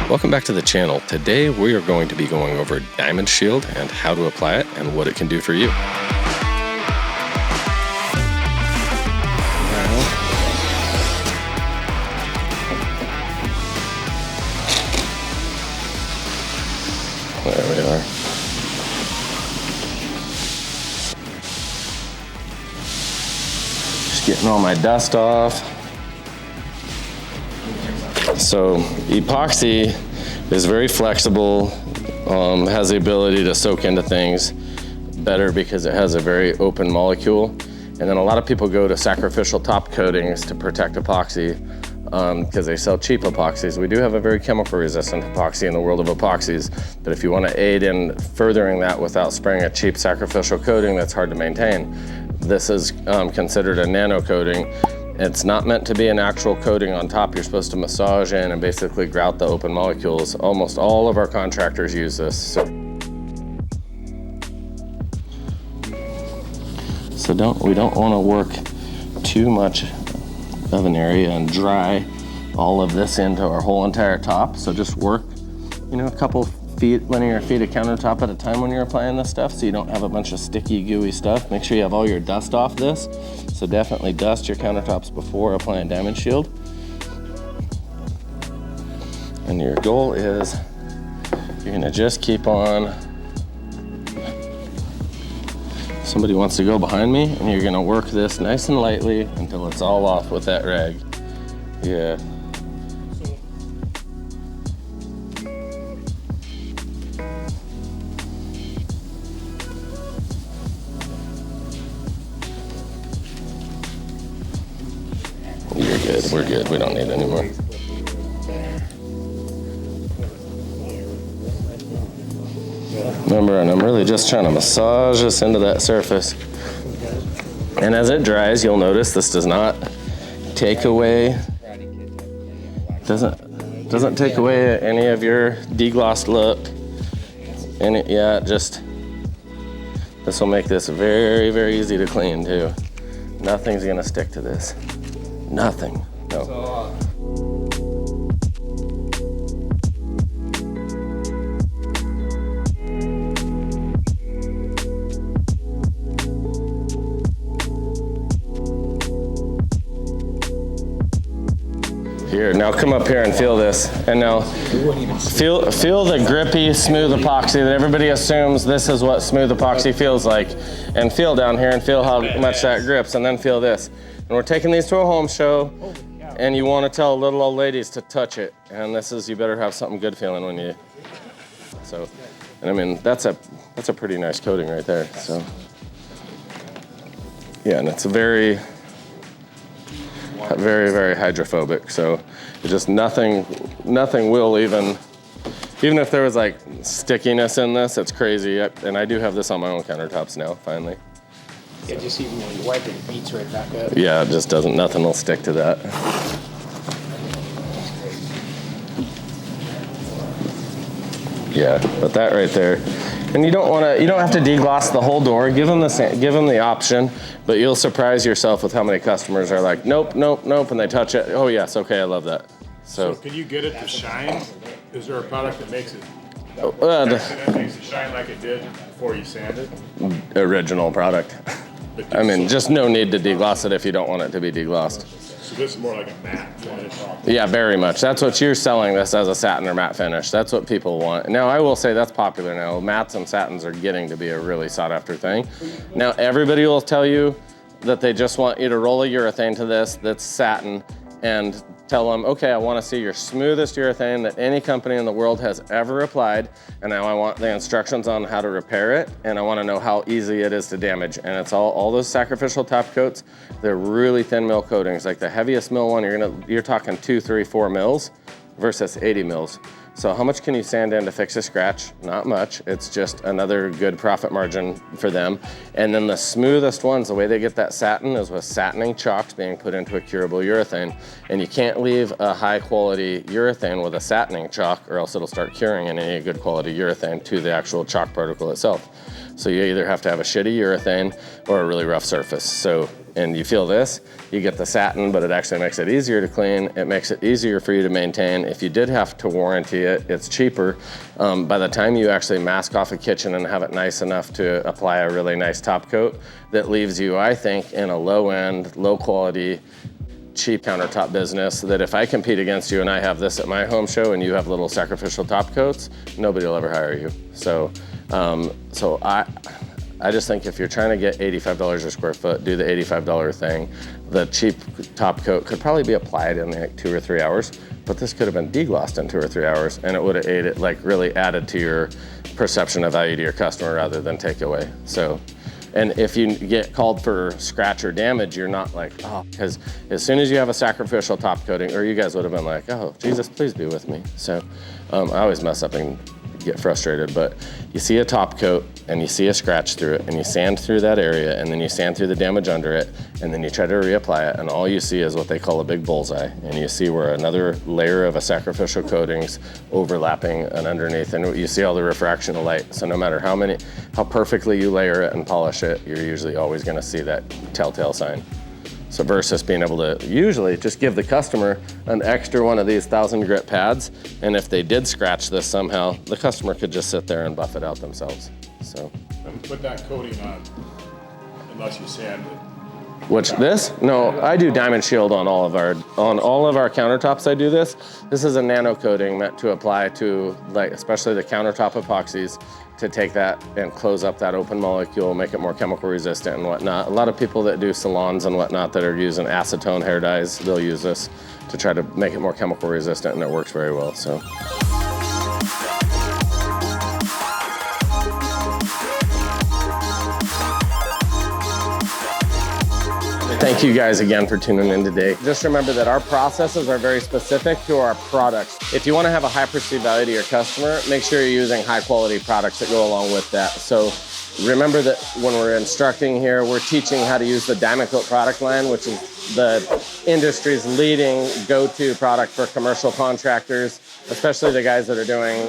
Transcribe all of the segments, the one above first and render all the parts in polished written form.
Welcome back to the channel. Today we are going to be going over Diamond Shield and how to apply it and what it can do for you. There we are. Just getting all my dust off. So epoxy is very flexible, has the ability to soak into things better because it has a very open molecule. And then a lot of people go to sacrificial top coatings to protect epoxy because they sell cheap epoxies. We do have a very chemical resistant epoxy in the world of epoxies, but if you want to aid in furthering that without spraying a cheap sacrificial coating that's hard to maintain, this is considered a nano-coating. It's not meant to be an actual coating on top. You're supposed to massage in and basically grout the open molecules. Almost all of our contractors use this. So we don't want to work too much of an area and dry all of this into our whole entire top. So just work, a couple linear feet of countertop at a time when you're applying this stuff so you don't have a bunch of sticky, gooey stuff. Make sure you have all your dust off this. So definitely dust your countertops before applying Diamond Shield. And your goal is you're gonna just keep on. Somebody wants to go behind me and you're gonna work this nice and lightly until it's all off with that rag. Yeah. You're good, we're good, we don't need any more. Remember, and I'm really just trying to massage this into that surface. And as it dries, you'll notice this does not take away, doesn't take away any of your deglossed look. And this will make this very, very easy to clean too. Nothing's gonna stick to this. Nothing, no. Here, now come up here and feel this. And now feel the grippy, smooth epoxy that everybody assumes this is what smooth epoxy feels like. And feel down here and feel how much that grips, and then feel this. And we're taking these to a home show, and you want to tell little old ladies to touch it. And this is, you better have something good feeling when you, so, and I mean, that's a pretty nice coating right there, so. Yeah, and it's very, very hydrophobic, so it just nothing will even if there was like stickiness in this, it's crazy. And I do have this on my own countertops now, finally. Yeah, just even when you wipe it, it beats right back up. Yeah, it just doesn't, nothing will stick to that. Yeah, but that right there. And you don't have to degloss the whole door. Give them the option, but you'll surprise yourself with how many customers are like, nope, nope, nope, and they touch it. Oh yes, okay, I love that. So can you get it to shine? Is there a product that makes it shine like it did before you sand it? Original product. I mean, just no need to degloss it if you don't want it to be deglossed. So this is more like a matte finish? Yeah, very much. That's what you're selling this as, a satin or matte finish. That's what people want. Now, I will say that's popular now. Mattes and satins are getting to be a really sought after thing. Now, everybody will tell you that they just want you to roll a urethane to this that's satin and tell them, okay, I want to see your smoothest urethane that any company in the world has ever applied, and now I want the instructions on how to repair it, and I want to know how easy it is to damage. And it's all those sacrificial top coats, they're really thin mil coatings. Like the heaviest mil one, you're talking 2, 3, 4 mils versus 80 mils. So how much can you sand in to fix a scratch? Not much. It's just another good profit margin for them. And then the smoothest ones, the way they get that satin is with satining chalks being put into a curable urethane. And you can't leave a high quality urethane with a satining chalk or else it'll start curing in any good quality urethane to the actual chalk particle itself. So you either have to have a shitty urethane or a really rough surface. So and you feel this, you get the satin, but it actually makes it easier to clean. It makes it easier for you to maintain. If you did have to warranty it, it's cheaper. By the time you actually mask off a kitchen and have it nice enough to apply a really nice top coat, that leaves you, I think, in a low end, low quality, cheap countertop business, that if I compete against you and I have this at my home show and you have little sacrificial top coats, nobody will ever hire you. So, I just think if you're trying to get $85 a square foot, do the $85 thing. The cheap top coat could probably be applied in like 2 or 3 hours, but this could have been deglossed in 2 or 3 hours, and it would have aided, like really added to your perception of value to your customer rather than take away. So, and if you get called for scratch or damage, you're not like, oh, because as soon as you have a sacrificial top coating, or you guys would have been like, oh, Jesus, please be with me. So I always mess up and get frustrated, but you see a top coat and you see a scratch through it and you sand through that area and then you sand through the damage under it and then you try to reapply it and all you see is what they call a big bullseye, and you see where another layer of a sacrificial coating's overlapping and underneath, and you see all the refraction of light. So no matter how perfectly you layer it and polish it, you're usually always going to see that telltale sign. So versus being able to usually just give the customer an extra one of these 1,000 grit pads, and if they did scratch this somehow, the customer could just sit there and buff it out themselves. So. And put that coating on unless you sand it. Which this? No, I do diamond shield on all of our countertops. I do this. This is a nano-coating meant to apply to, like, especially the countertop epoxies, to take that and close up that open molecule, make it more chemical resistant and whatnot. A lot of people that do salons and whatnot that are using acetone hair dyes, they'll use this to try to make it more chemical resistant, and it works very well. So. Thank you guys again for tuning in today. Just remember that our processes are very specific to our products. If you want to have a high perceived value to your customer, make sure you're using high quality products that go along with that. So remember that when we're instructing here, we're teaching how to use the Diamond Coat product line, which is the industry's leading go-to product for commercial contractors, especially the guys that are doing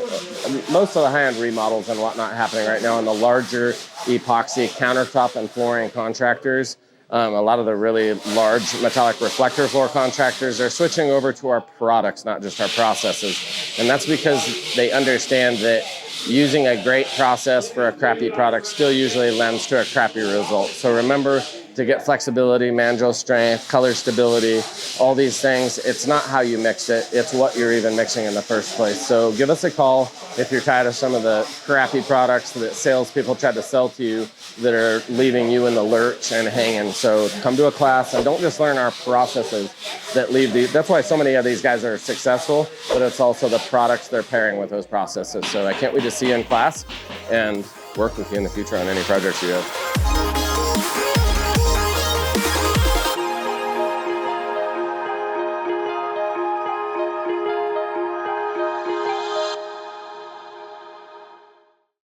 most of the high-end remodels and whatnot happening right now in the larger epoxy countertop and flooring contractors. A lot of the really large metallic reflector floor contractors are switching over to our products, not just our processes. And that's because they understand that using a great process for a crappy product still usually lends to a crappy result. So remember to get flexibility, mandrel strength, color stability, all these things. It's not how you mix it, it's what you're even mixing in the first place. So give us a call if you're tired of some of the crappy products that salespeople try to sell to you that are leaving you in the lurch and hanging. So come to a class and don't just learn our processes that leave that's why so many of these guys are successful, but it's also the products they're pairing with those processes. So I can't wait to see you in class and work with you in the future on any projects you have.